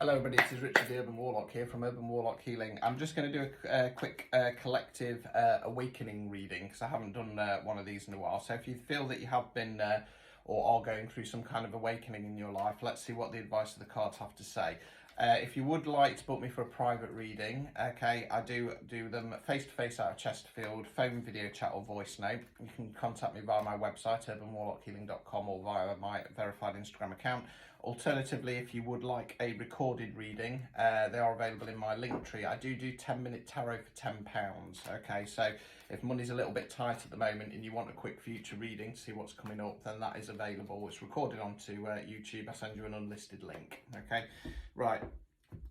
Hello everybody, this is Richard the Urban Warlock here from Urban Warlock Healing. I'm just going to do a quick collective awakening reading because I haven't done one of these in a while. So if you feel that you have been or are going through some kind of awakening in your life, let's see what the advice of the cards have to say. If you would like to book me for a private reading, okay, I do them face-to-face out of Chesterfield, phone, video chat or voice note. You can contact me via my website, urbanwarlockhealing.com, or via my verified Instagram account. Alternatively, if you would like a recorded reading, they are available in my link tree. I do 10-minute tarot for £10, okay? So if money's a little bit tight at the moment and you want a quick future reading to see what's coming up, then that is available. It's recorded onto YouTube. I send you an unlisted link, okay? Right,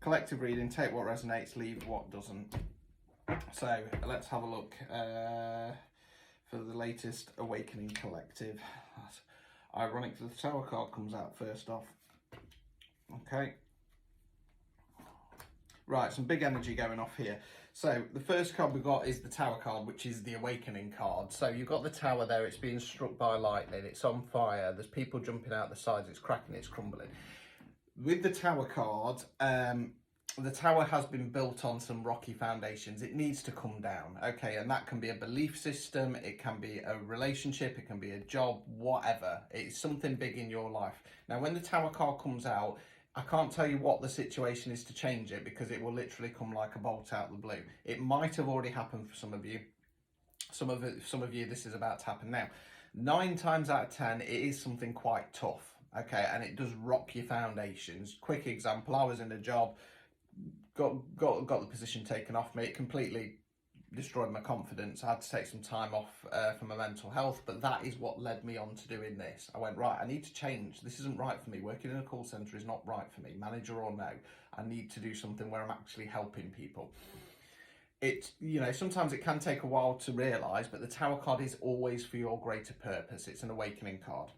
collective reading, take what resonates, leave what doesn't. So let's have a look for the latest Awakening Collective. That's ironic that the Tower card comes out first off. Okay. Right, some big energy going off here. So the first card we've got is the Tower card, which is the Awakening card. So you've got the Tower there, it's being struck by lightning, it's on fire, there's people jumping out the sides, it's cracking, it's crumbling. With the Tower card, the Tower has been built on some rocky foundations. It needs to come down, okay? And that can be a belief system, it can be a relationship, it can be a job, whatever. It's something big in your life. Now, when the Tower card comes out, I can't tell you what the situation is to change it because it will literally come like a bolt out of the blue. It might have already happened for some of you. Some of you, this is about to happen now. 9 times out of 10, it is something quite tough, okay? And it does rock your foundations. Quick example, I was in a job, got the position taken off me. It completely destroyed my confidence. I had to take some time off for my mental health, but that is what led me on to doing this. I went, right, I need to change. This isn't right for me. Working in a call centre is not right for me, manager or no. I need to do something where I'm actually helping people. It's, you know, sometimes it can take a while to realise, but the Tower card is always for your greater purpose. It's an awakening card.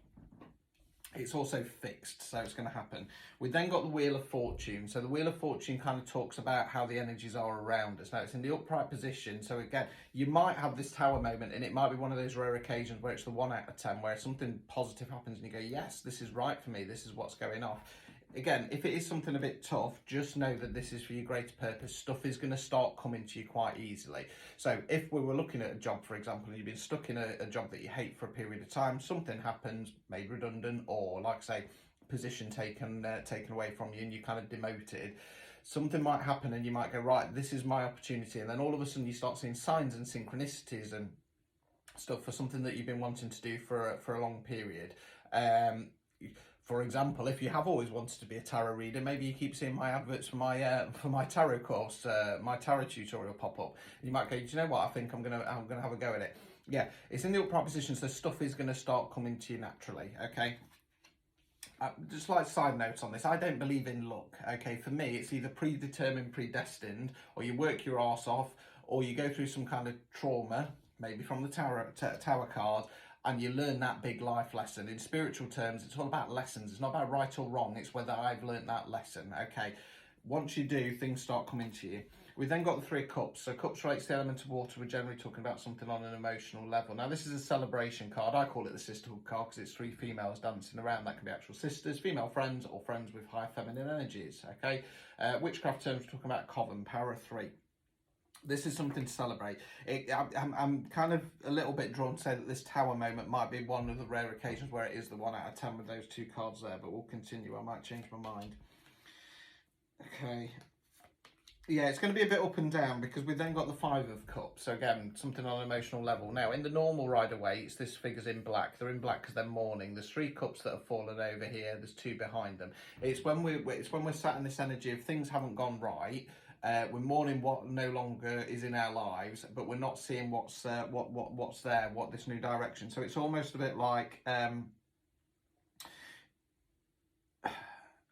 It's also fixed, so it's going to happen. We then got the Wheel of Fortune. So the Wheel of Fortune kind of talks about how the energies are around us. Now, it's in the upright position. So again, you might have this Tower moment, and it might be one of those rare occasions where it's the 1 out of 10, where something positive happens and you go, yes, this is right for me. This is what's going off. Again, if it is something a bit tough, just know that this is for your greater purpose. Stuff is going to start coming to you quite easily. So if we were looking at a job, for example, and you've been stuck in a job that you hate for a period of time, something happens, made redundant, or like I say, position taken away from you and you kind of demoted, something might happen and you might go, right, this is my opportunity. And then all of a sudden you start seeing signs and synchronicities and stuff for something that you've been wanting to do for a long period. For example, if you have always wanted to be a tarot reader, maybe you keep seeing my adverts for my tarot course, my tarot tutorial pop up. You might go, do you know what? I think I'm gonna have a go at it. Yeah, it's in the upright position, so stuff is gonna start coming to you naturally. Okay. Just like side notes on this, I don't believe in luck. Okay, for me, it's either predetermined, predestined, or you work your arse off, or you go through some kind of trauma, maybe from the Tower card, and you learn that big life lesson. In spiritual terms, it's all about lessons. It's not about right or wrong. It's whether I've learned that lesson, okay? Once you do, things start coming to you. We then got the 3 of Cups. So Cups relates to the element of water. We're generally talking about something on an emotional level. Now, this is a celebration card. I call it the sisterhood card because it's 3 females dancing around. That can be actual sisters, female friends, or friends with high feminine energies, okay? Witchcraft terms, we're talking about Coven, power of 3. This is something to celebrate. I'm kind of a little bit drawn to say that this Tower moment might be one of the rare occasions where it is the 1 out of 10 with those 2 cards there, but we'll continue. I might change my mind. Okay. Yeah, it's going to be a bit up and down because we've then got the 5 of Cups. So again, something on an emotional level. Now, in the normal Rider-Waite, this figure's in black. They're in black because they're mourning. There's 3 cups that have fallen over here. There's 2 behind them. It's when we're sat in this energy of things haven't gone right. We're mourning what no longer is in our lives, but we're not seeing what's there, what this new direction. So it's almost a bit like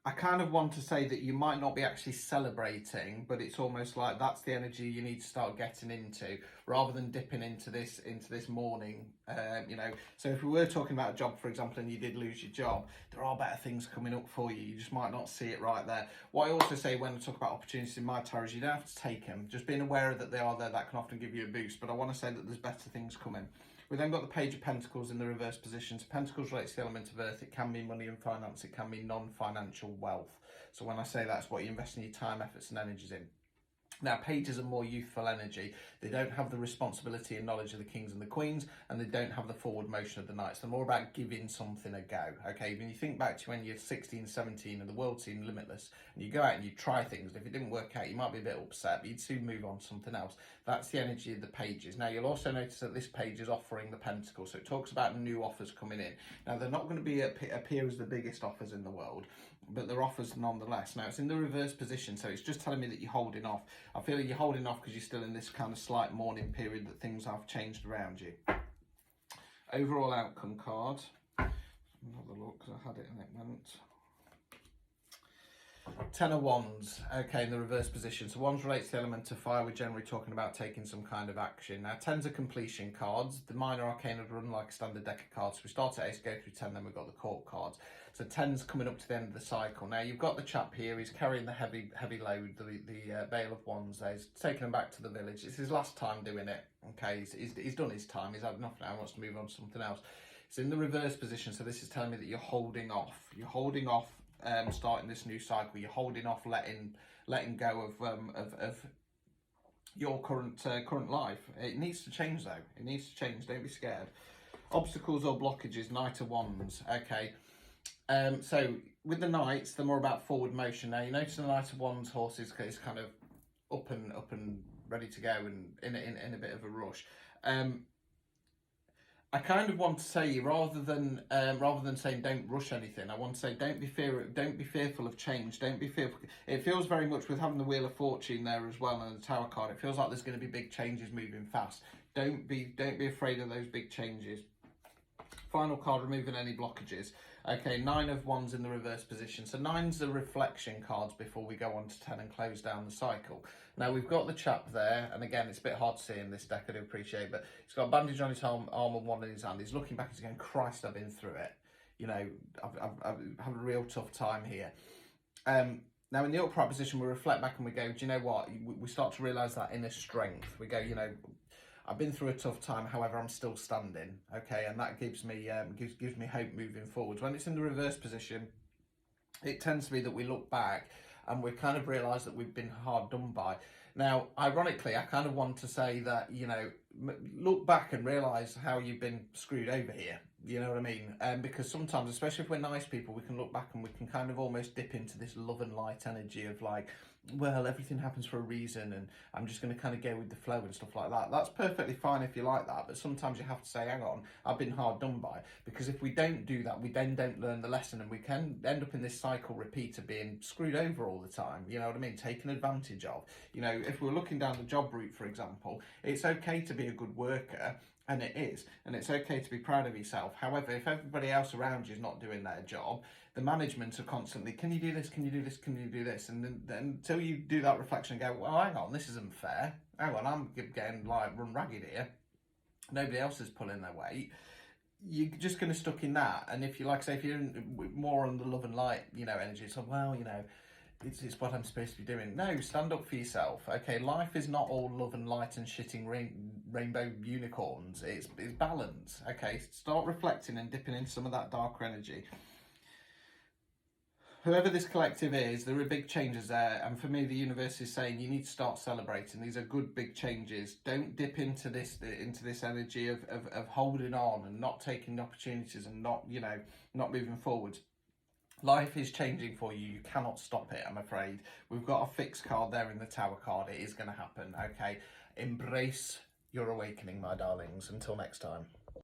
I kind of want to say that you might not be actually celebrating, but it's almost like that's the energy you need to start getting into, rather than dipping into this mourning. You know, so if we were talking about a job, for example, and you did lose your job, there are better things coming up for you. You just might not see it right there. What I also say when I talk about opportunities in my tarot is you don't have to take them. Just being aware that they are there, that can often give you a boost. But I want to say that there's better things coming. We then got the Page of Pentacles in the reverse position. So Pentacles relates to the element of earth. It can mean money and finance. It can mean non-financial wealth. So when I say that's what you invest in your time, efforts and energies in. Now, pages are more youthful energy. They don't have the responsibility and knowledge of the kings and the queens, and they don't have the forward motion of the knights. They're more about giving something a go, okay? When you think back to when you're 16, 17 and the world seemed limitless, and you go out and you try things, and if it didn't work out, you might be a bit upset, but you'd soon move on to something else. That's the energy of the pages. Now, you'll also notice that this page is offering the pentacle, so it talks about new offers coming in. Now, they're not going to appear as the biggest offers in the world, but they're offers nonetheless. Now, it's in the reverse position, so it's just telling me that you're holding off. I feel like you're holding off because you're still in this kind of slight mourning period that things have changed around you. Overall outcome card. Have a look because I had it and it went. Ten of Wands, okay, in the reverse position. So Wands relates to the element of fire. We're generally talking about taking some kind of action. Now, tens are completion cards. The minor arcana run like a standard deck of cards. So we start at ace, go through 10, then we've got the court cards. So 10's coming up to the end of the cycle. Now, you've got the chap here. He's carrying the heavy load, the Bale of Wands there. He's taking him back to the village. It's his last time doing it, okay? He's done his time. He's had enough now. He wants to move on to something else. It's in the reverse position, so this is telling me that you're holding off. You're holding off starting this new cycle. You're holding off letting go of your current life. It needs to change though. It needs to change. Don't be scared. Obstacles or blockages. Knight of Wands. Okay. So with the knights, they're more about forward motion. Now you notice the Knight of Wands horse is kind of up and ready to go and in a bit of a rush. I kind of want to say, rather than saying don't rush anything, I want to say don't be fearful of change. Don't be fearful. It feels very much with having the Wheel of Fortune there as well and the Tower card. It feels like there's going to be big changes moving fast. Don't be afraid of those big changes. Final card, removing any blockages. Okay, 9 of Wands in the reverse position. So 9's the reflection cards before we go on to 10 and close down the cycle. Now we've got the chap there, and again, it's a bit hard to see in this deck, I do appreciate, but he's got a bandage on his arm and one in his hand. He's looking back, he's going, Christ, I've been through it. You know, I've had a real tough time here. Now in the upright position, we reflect back and we go, do you know what? We start to realise that inner strength. We go, you know, I've been through a tough time, however, I'm still standing, okay, and that gives me hope moving forwards. When it's in the reverse position, it tends to be that we look back and we kind of realise that we've been hard done by. Now, ironically, I kind of want to say that, you know, look back and realise how you've been screwed over here. You know what I mean? Because sometimes, especially if we're nice people, we can look back and we can kind of almost dip into this love and light energy of like, well, everything happens for a reason and I'm just going to kind of go with the flow and stuff like that. That's perfectly fine if you like that, but sometimes you have to say, hang on, I've been hard done by. Because if we don't do that, we then don't learn the lesson and we can end up in this cycle repeat of being screwed over all the time. You know what I mean? Taken advantage of. You know, if we're looking down the job route, for example, it's okay to be a good worker. And it is, and it's okay to be proud of yourself. However, if everybody else around you is not doing their job, the management are constantly, can you do this, can you do this, can you do this? And then until you do that reflection and go, well, hang on, this isn't fair. Hang on, I'm getting like run ragged here. Nobody else is pulling their weight. You're just going to stuck in that. And if you, like say, if you're more on the love and light, you know, energy, so, well, you know, it's what I'm supposed to be doing. No, stand up for yourself. Okay, life is not all love and light and shitting rainbow unicorns. It's balance. Okay, start reflecting and dipping into some of that darker energy. Whoever this collective is, there are big changes there, and for me, the universe is saying you need to start celebrating. These are good big changes. Don't dip into this energy of holding on and not taking opportunities and not moving forward. Life is changing for you. You cannot stop it, I'm afraid. We've got a fixed card there in the Tower card. It is going to happen, okay? Embrace your awakening, my darlings. Until next time.